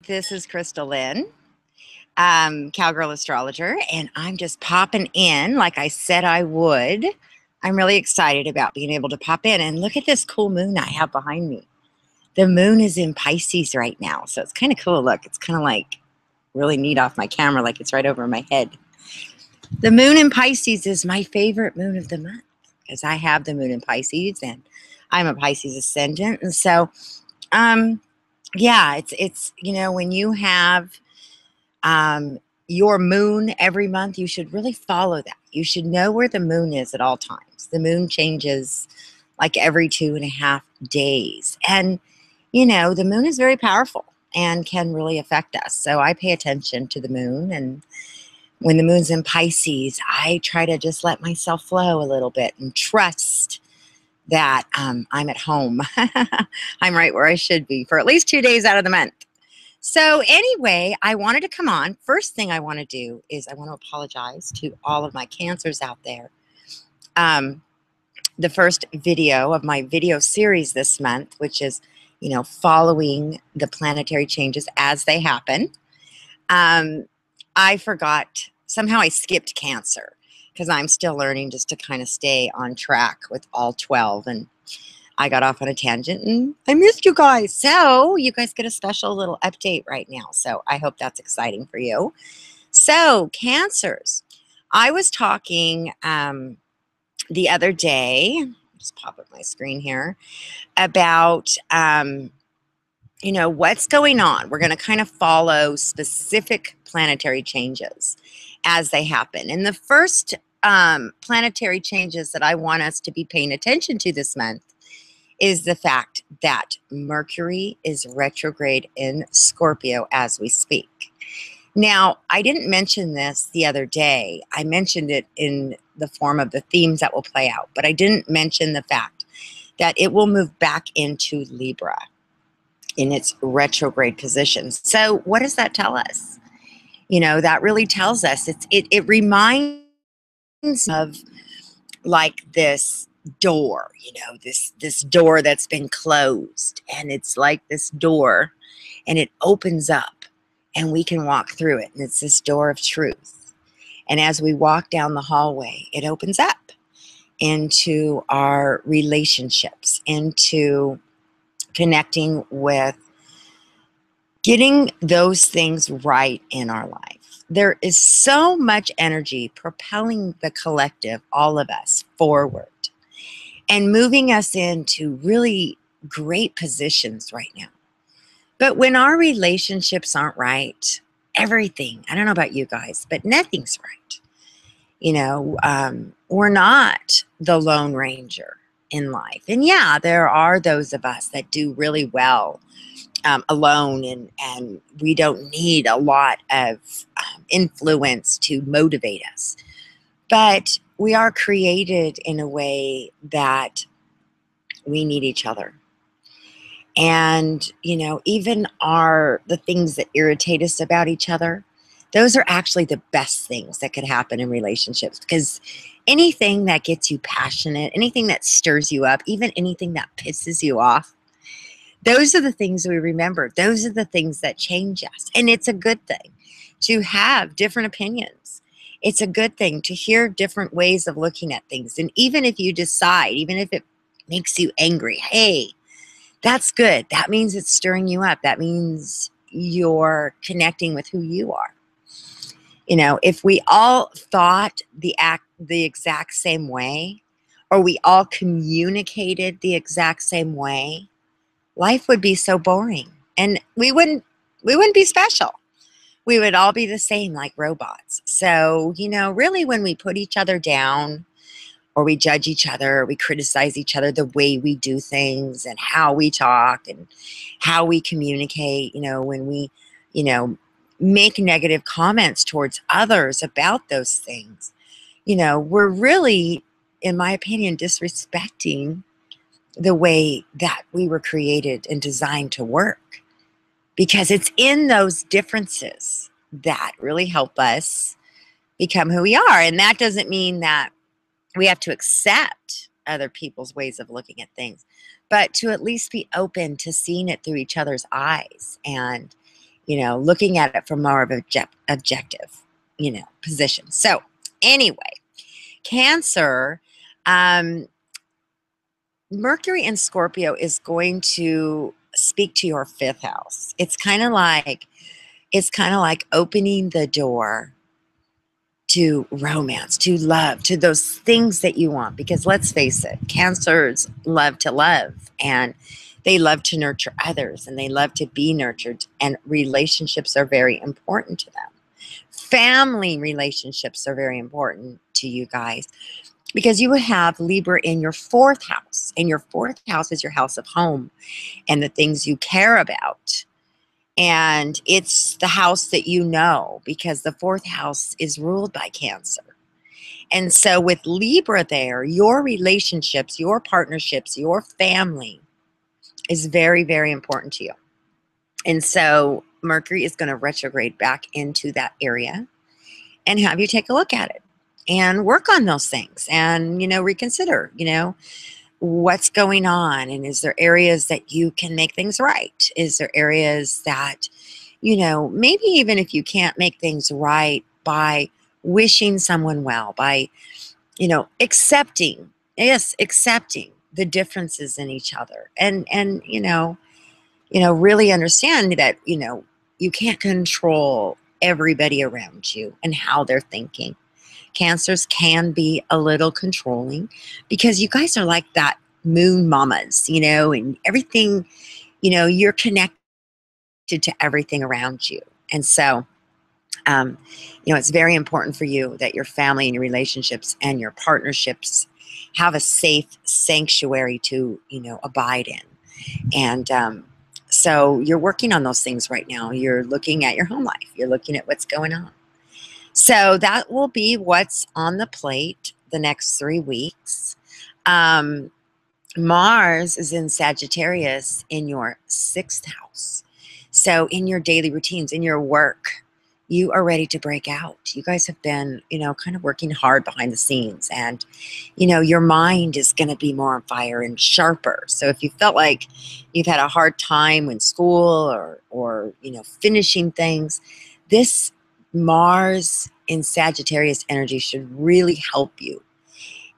This is Crystal Lynn, Cowgirl Astrologer, and I'm just popping in like I said I would. I'm really excited about being able to pop in and look at this cool moon I have behind me. The moon is in Pisces right now, so it's kind of cool. Look, it's kind of like really neat off my camera, like it's right over my head. The moon in Pisces is my favorite moon of the month because I have the moon in Pisces and I'm a Pisces ascendant. And so, yeah, it's when you have your moon every month, you should really follow that. You should know where the moon is at all times. The moon changes like every 2.5 days. And, the moon is very powerful and can really affect us. So I pay attention to the moon. And when the moon's in Pisces, I try to just let myself flow a little bit and trust that I'm at home. I'm right where I should be for at least 2 days out of the month. So anyway, I wanted to come on. First thing I want to do is I want to apologize to all of my Cancers out there. The first video of my video series this month, which is, following the planetary changes as they happen. I forgot, somehow I skipped Cancer because I'm still learning just to kind of stay on track with all 12. And I got off on a tangent and I missed you guys. So you guys get a special little update right now. So I hope that's exciting for you. So Cancers, I was talking the other day, just pop up my screen here, about, what's going on. We're going to kind of follow specific planetary changes as they happen. And the first planetary changes that I want us to be paying attention to this month is the fact that Mercury is retrograde in Scorpio as we speak. Now, I didn't mention this the other day. I mentioned it in the form of the themes that will play out, but I didn't mention the fact that it will move back into Libra in its retrograde position. So what does that tell us? That really tells us it reminds of like this door, this door that's been closed, and it's like this door and it opens up and we can walk through it, and it's this door of truth. And as we walk down the hallway, it opens up into our relationships, into connecting with getting those things right in our life. There is so much energy propelling the collective, all of us, forward and moving us into really great positions right now. But when our relationships aren't right, everything, I don't know about you guys, but nothing's right. We're not the Lone Ranger in life. And yeah, there are those of us that do really well alone, and we don't need a lot of influence to motivate us. But we are created in a way that we need each other. And, even the things that irritate us about each other, those are actually the best things that could happen in relationships, because anything that gets you passionate, anything that stirs you up, even anything that pisses you off, those are the things we remember. Those are the things that change us. And it's a good thing to have different opinions. It's a good thing to hear different ways of looking at things. And even if you decide, even if it makes you angry, hey, that's good. That means it's stirring you up. That means you're connecting with who you are. If we all thought the exact same way, or we all communicated the exact same way, life would be so boring, and we wouldn't be special. We would all be the same, like robots. So, really when we put each other down, or we judge each other, or we criticize each other, the way we do things and how we talk and how we communicate, when we, make negative comments towards others about those things, we're really, in my opinion, disrespecting the way that we were created and designed to work, because it's in those differences that really help us become who we are. And that doesn't mean that we have to accept other people's ways of looking at things, but to at least be open to seeing it through each other's eyes and looking at it from more of an objective, position. So anyway, Cancer, um, Mercury in Scorpio is going to speak to your fifth house. It's kind of like opening the door to romance, to love, to those things that you want. Because let's face it, Cancers love to love, and they love to nurture others, and they love to be nurtured, and relationships are very important to them. Family relationships are very important to you guys, because you would have Libra in your fourth house, and your fourth house is your house of home and the things you care about. And it's the house that because the fourth house is ruled by Cancer. And so with Libra there, your relationships, your partnerships, your family is very, very important to you. And so Mercury is going to retrograde back into that area and have you take a look at it and work on those things and, reconsider, what's going on. And is there areas that you can make things right? Is there areas that, maybe even if you can't make things right, by wishing someone well, by, accepting the differences in each other, and really understand that, you can't control everybody around you and how they're thinking. Cancers can be a little controlling because you guys are like that moon mamas, and everything, you're connected to everything around you. And so, it's very important for you that your family and your relationships and your partnerships have a safe sanctuary to, abide in. And so you're working on those things right now. You're looking at your home life. You're looking at what's going on. So that will be what's on the plate the next 3 weeks. Mars is in Sagittarius in your sixth house. So in your daily routines, in your work, you are ready to break out. You guys have been, kind of working hard behind the scenes, and, your mind is going to be more on fire and sharper. So if you felt like you've had a hard time in school or finishing things, this Mars in Sagittarius energy should really help you.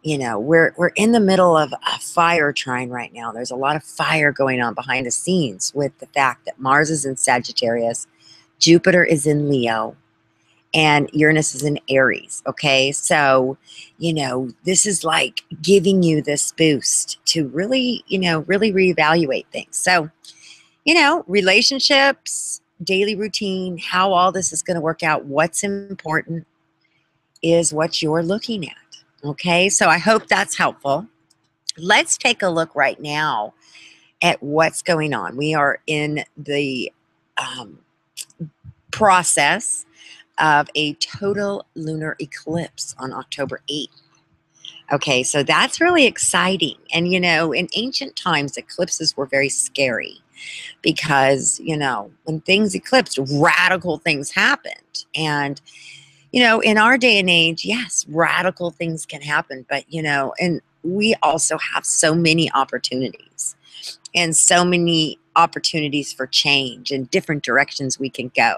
We're in the middle of a fire trine right now. There's a lot of fire going on behind the scenes with the fact that Mars is in Sagittarius, Jupiter is in Leo, and Uranus is in Aries. Okay. So, this is like giving you this boost to really, really reevaluate things. So, relationships, daily routine, how all this is going to work out, what's important is what you're looking at. Okay, so I hope that's helpful. Let's take a look right now at what's going on. We are in the process of a total lunar eclipse on October 8th. Okay, so that's really exciting. And, in ancient times, eclipses were very scary because, when things eclipsed, radical things happened. And in our day and age, yes, radical things can happen, but, and we also have so many opportunities and so many opportunities for change and different directions we can go.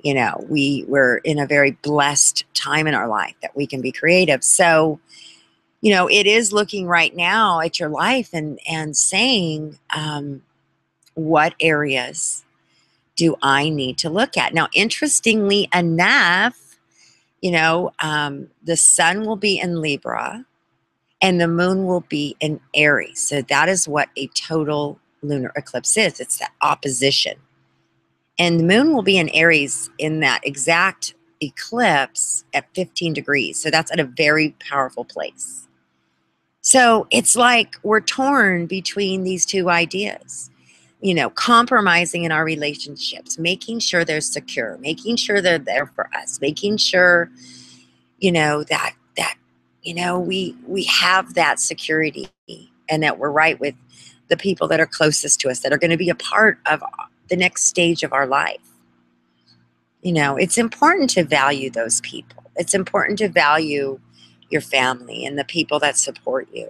We're in a very blessed time in our life that we can be creative. So, it is looking right now at your life and saying, what areas do I need to look at? Now, interestingly enough, the sun will be in Libra and the moon will be in Aries. So that is what a total lunar eclipse is. It's that opposition. And the moon will be in Aries in that exact eclipse at 15 degrees. So that's at a very powerful place. So it's like we're torn between these two ideas. Compromising in our relationships, making sure they're secure, making sure they're there for us, making sure, that we have that security and that we're right with the people that are closest to us, that are going to be a part of the next stage of our life. It's important to value those people. It's important to value your family and the people that support you.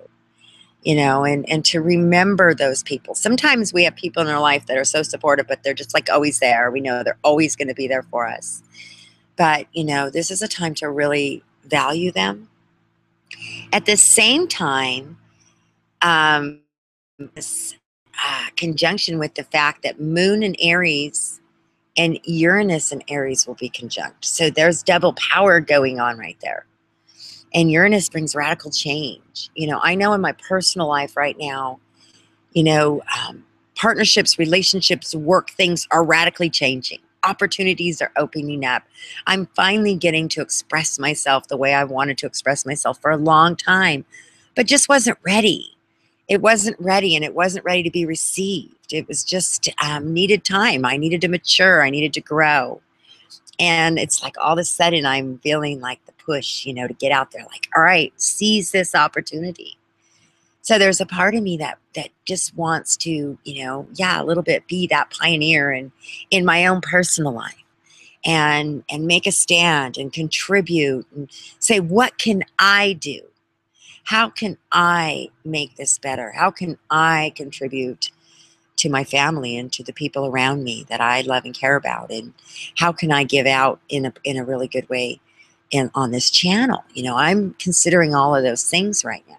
and to remember those people. Sometimes we have people in our life that are so supportive, but they're just like always there. We know they're always going to be there for us. But, this is a time to really value them. At the same time, this conjunction with the fact that Moon and Aries and Uranus and Aries will be conjunct. So there's double power going on right there. And Uranus brings radical change. I know in my personal life right now, you know, um, partnerships, relationships, work, things are radically changing. Opportunities are opening up. I'm finally getting to express myself the way I wanted to express myself for a long time, but just wasn't ready. It wasn't ready, and it wasn't ready to be received. It was just needed time. I needed to mature. I needed to grow. And it's like all of a sudden I'm feeling like the push, to get out there, like, all right, seize this opportunity. So there's a part of me that just wants to, a little bit be that pioneer in my own personal life, and make a stand and contribute and say, what can I do? How can I make this better? How can I contribute to my family and to the people around me that I love and care about? And how can I give out in a really good way on this channel? I'm considering all of those things right now.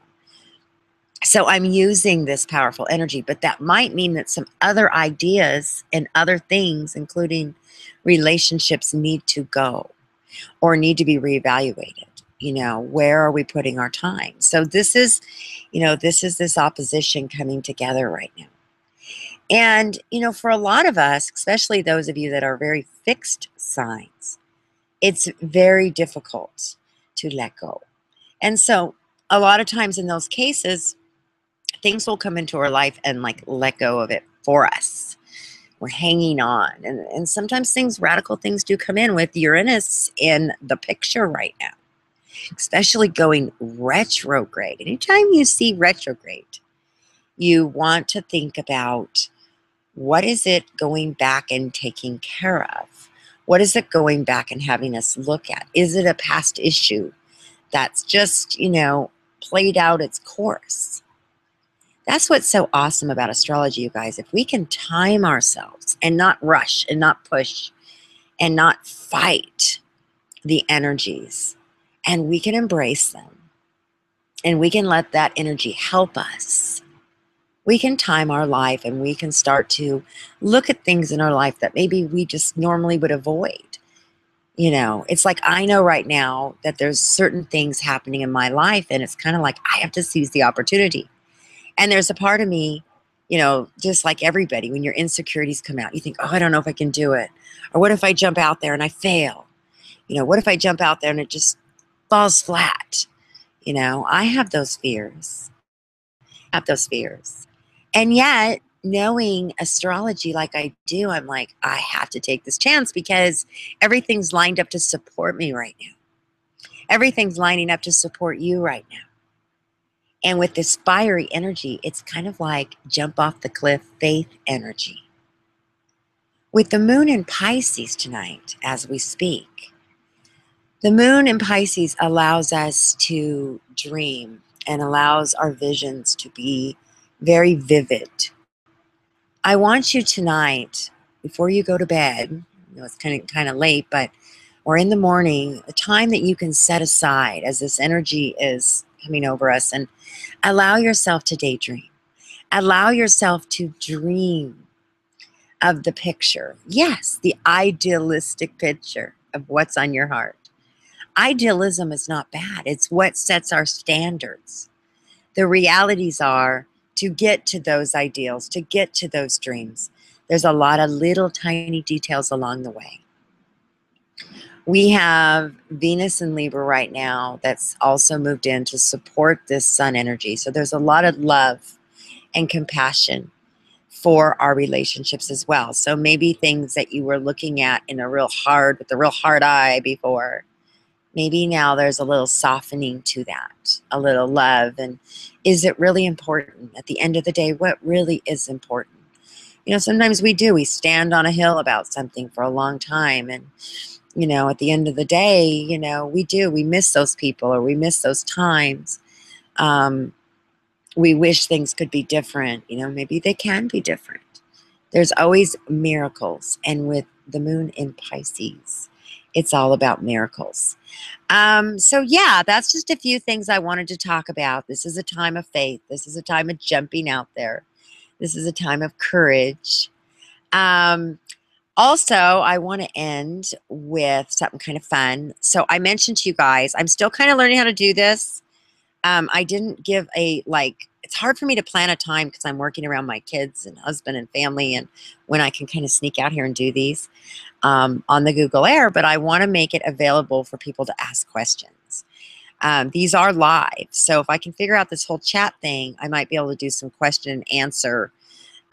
So I'm using this powerful energy, but that might mean that some other ideas and other things, including relationships, need to go or need to be reevaluated. Where are we putting our time? So this is this opposition coming together right now. And, for a lot of us, especially those of you that are very fixed signs, it's very difficult to let go. And so a lot of times in those cases, things will come into our life and like let go of it for us. We're hanging on. And sometimes radical things do come in with Uranus in the picture right now, especially going retrograde. Anytime you see retrograde, you want to think about, what is it going back and taking care of? What is it going back and having us look at? Is it a past issue that's just, played out its course? That's what's so awesome about astrology, you guys. If we can time ourselves and not rush and not push and not fight the energies, and we can embrace them, and we can let that energy help us, we can time our life, and we can start to look at things in our life that maybe we just normally would avoid. It's like, I know right now that there's certain things happening in my life, and it's kind of like I have to seize the opportunity. And there's a part of me, just like everybody, when your insecurities come out, you think, oh, I don't know if I can do it. Or what if I jump out there and I fail? What if I jump out there and it just falls flat? I have those fears. And yet, knowing astrology like I do, I'm like, I have to take this chance because everything's lined up to support me right now. Everything's lining up to support you right now. And with this fiery energy, it's kind of like jump off the cliff faith energy. With the moon in Pisces tonight, as we speak, the moon in Pisces allows us to dream and allows our visions to be very vivid. I want you tonight, before you go to bed, it's kind of late, or in the morning, a time that you can set aside as this energy is coming over us, and allow yourself to daydream. Allow yourself to dream of the picture. Yes, the idealistic picture of what's on your heart. Idealism is not bad. It's what sets our standards. The realities are, to get to those ideals, to get to those dreams, there's a lot of little tiny details along the way. We have Venus in Libra right now that's also moved in to support this sun energy. So there's a lot of love and compassion for our relationships as well. So maybe things that you were looking at with a real hard eye before, maybe now there's a little softening to that, a little love. And is it really important? At the end of the day, what really is important? Sometimes we stand on a hill about something for a long time, and at the end of the day, we miss those people, or we miss those times. we wish things could be different. You know, maybe they can be different. There's always miracles. And with the moon in Pisces, it's all about miracles. So yeah, that's just a few things I wanted to talk about. This is a time of faith. This is a time of jumping out there. This is a time of courage. Um, Also, I want to end with something kind of fun. So I mentioned to you guys, I'm still kind of learning how to do this. I didn't give it's hard for me to plan a time because I'm working around my kids and husband and family and when I can kind of sneak out here and do these on the Google Air, but I want to make it available for people to ask questions. These are live. So if I can figure out this whole chat thing, I might be able to do some question and answer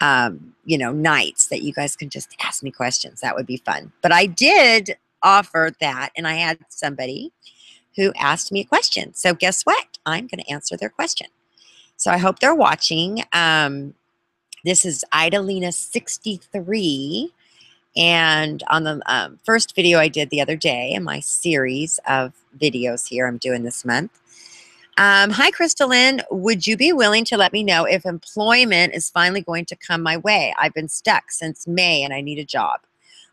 nights that you guys can just ask me questions. That would be fun. But I did offer that, and I had somebody who asked me a question. So guess what? I'm going to answer their question. So I hope they're watching. This is Idalina63. And on the first video I did the other day in my series of videos here I'm doing this month. Hi, Crystalline. Would you be willing to let me know if employment is finally going to come my way? I've been stuck since May and I need a job.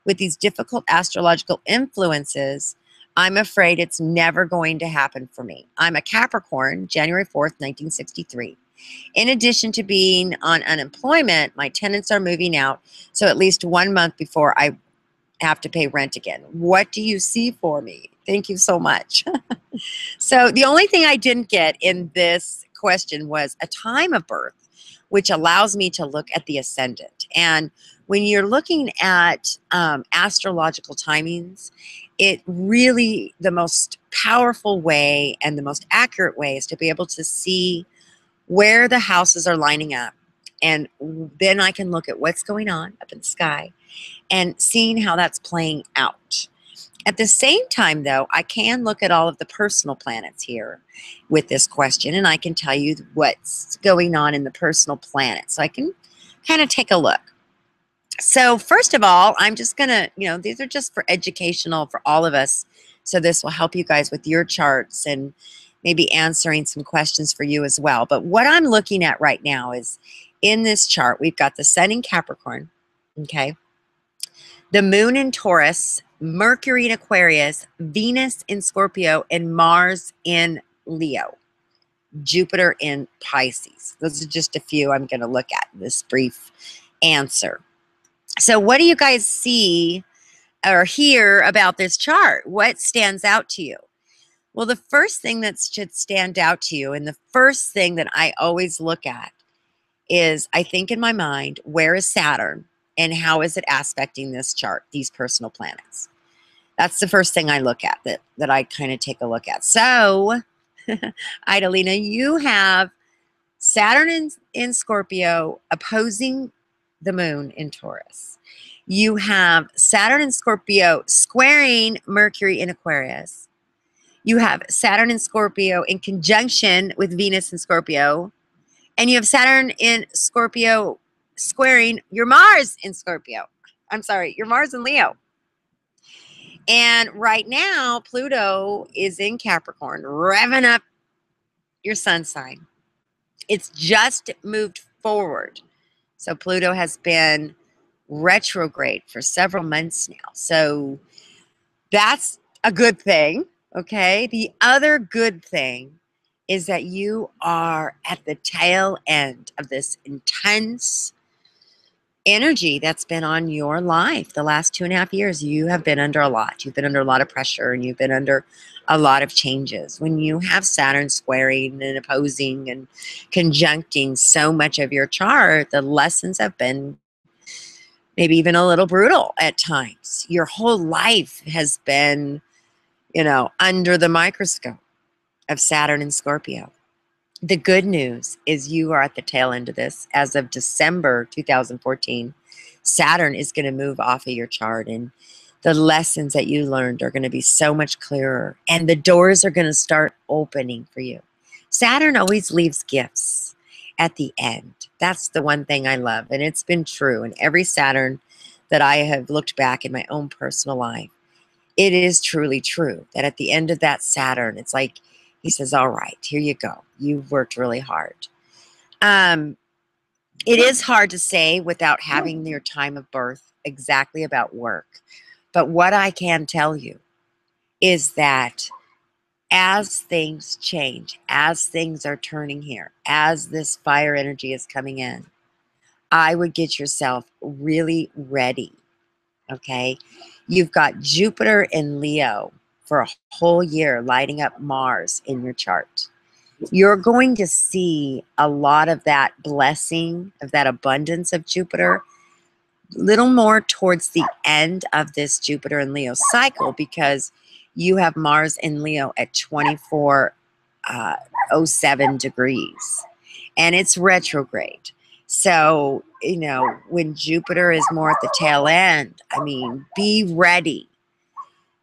With these difficult astrological influences, I'm afraid it's never going to happen for me. I'm a Capricorn, January 4th, 1963. In addition to being on unemployment, my tenants are moving out, so at least 1 month before I have to pay rent again. What do you see for me? Thank you so much. So the only thing I didn't get in this question was a time of birth, which allows me to look at the ascendant. And when you're looking at astrological timings, it really, the most powerful way and the most accurate way is to be able to see where the houses are lining up. And then I can look at what's going on up in the sky and seeing how that's playing out. At the same time, though, I can look at all of the personal planets here with this question, and I can tell you what's going on in the personal planets. So I can kind of take a look. So first of all, I'm just going to, these are just for educational for all of us. So this will help you guys with your charts and maybe answering some questions for you as well. But what I'm looking at right now is in this chart, we've got the sun in Capricorn, okay? The moon in Taurus, Mercury in Aquarius, Venus in Scorpio, and Mars in Leo. Jupiter in Pisces. Those are just a few I'm going to look at in this brief answer. So what do you guys see or hear about this chart? What stands out to you? Well, the first thing that should stand out to you, and the first thing that I always look at is, I think in my mind, where is Saturn and how is it aspecting this chart, these personal planets? That's the first thing I look at, that I kind of take a look at. So, Idalina, you have Saturn in Scorpio opposing the moon in Taurus. You have Saturn in Scorpio squaring Mercury in Aquarius. You have Saturn in Scorpio in conjunction with Venus in Scorpio. And you have Saturn in Scorpio squaring your Mars in Scorpio. I'm sorry, your Mars in Leo. And right now, Pluto is in Capricorn, revving up your sun sign. It's just moved forward. So Pluto has been retrograde for several months now. So that's a good thing, okay? The other good thing is that you are at the tail end of this intense energy that's been on your life the last 2.5 years. You have been under a lot. You've been under a lot of pressure and you've been under a lot of changes. When you have Saturn squaring and opposing and conjuncting so much of your chart, the lessons have been maybe even a little brutal at times. Your whole life has been, under the microscope of Saturn and Scorpio. The good news is you are at the tail end of this. As of December 2014, Saturn is going to move off of your chart, and the lessons that you learned are going to be so much clearer, and the doors are going to start opening for you. Saturn always leaves gifts at the end. That's the one thing I love, and it's been true. And every Saturn that I have looked back in my own personal life, it is truly true that at the end of that Saturn, it's like he says, all right, here you go. You've worked really hard. It is hard to say without having your time of birth exactly about work. But what I can tell you is that as things change, as things are turning here, as this fire energy is coming in, I would get yourself really ready. Okay. You've got Jupiter in Leo for a whole year lighting up Mars in your chart. You're going to see a lot of that blessing, of that abundance of Jupiter, little more towards the end of this Jupiter and Leo cycle, because you have Mars in Leo at 2407 degrees and it's retrograde. So, when Jupiter is more at the tail end, I mean, be ready.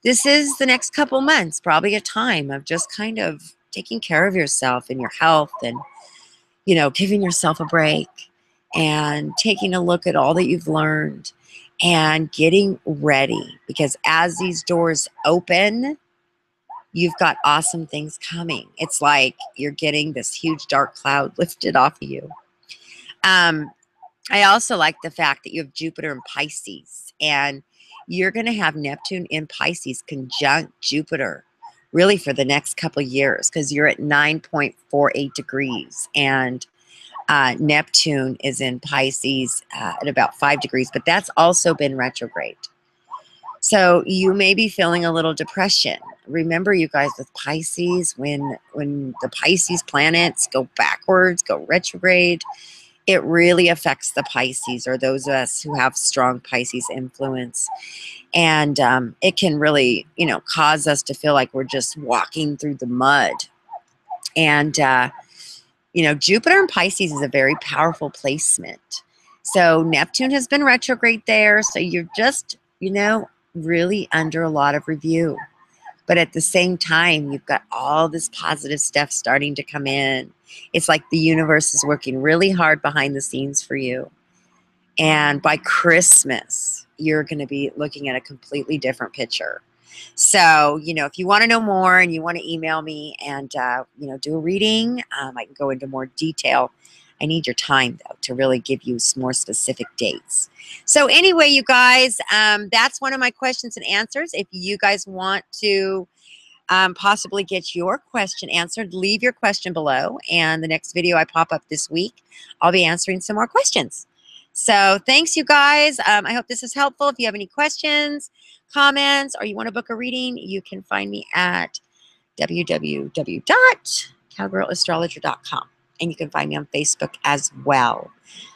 This is the next couple months, probably a time of just kind of taking care of yourself and your health, and giving yourself a break and taking a look at all that you've learned and getting ready, because as these doors open, you've got awesome things coming. It's like you're getting this huge dark cloud lifted off of you. I also like the fact that you have Jupiter in Pisces, and you're going to have Neptune in Pisces conjunct Jupiter really for the next couple years, because you're at 9.48 degrees, and Neptune is in Pisces at about 5 degrees, but that's also been retrograde. So you may be feeling a little depression. Remember, you guys, with Pisces, when the Pisces planets go backwards, go retrograde, it really affects the Pisces, or those of us who have strong Pisces influence. And it can really, cause us to feel like we're just walking through the mud. And, Jupiter in Pisces is a very powerful placement. So Neptune has been retrograde there. So you're just, really under a lot of review. But at the same time, you've got all this positive stuff starting to come in. It's like the universe is working really hard behind the scenes for you. And by Christmas, you're going to be looking at a completely different picture. So, if you want to know more and you want to email me and, do a reading, I can go into more detail. I need your time, though, to really give you some more specific dates. So anyway, you guys, that's one of my questions and answers. If you guys want to possibly get your question answered, leave your question below. And the next video I pop up this week, I'll be answering some more questions. So thanks, you guys. I hope this is helpful. If you have any questions, comments, or you want to book a reading, you can find me at www.cowgirlastrologer.com. And you can find me on Facebook as well.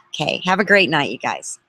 Okay, have a great night, you guys.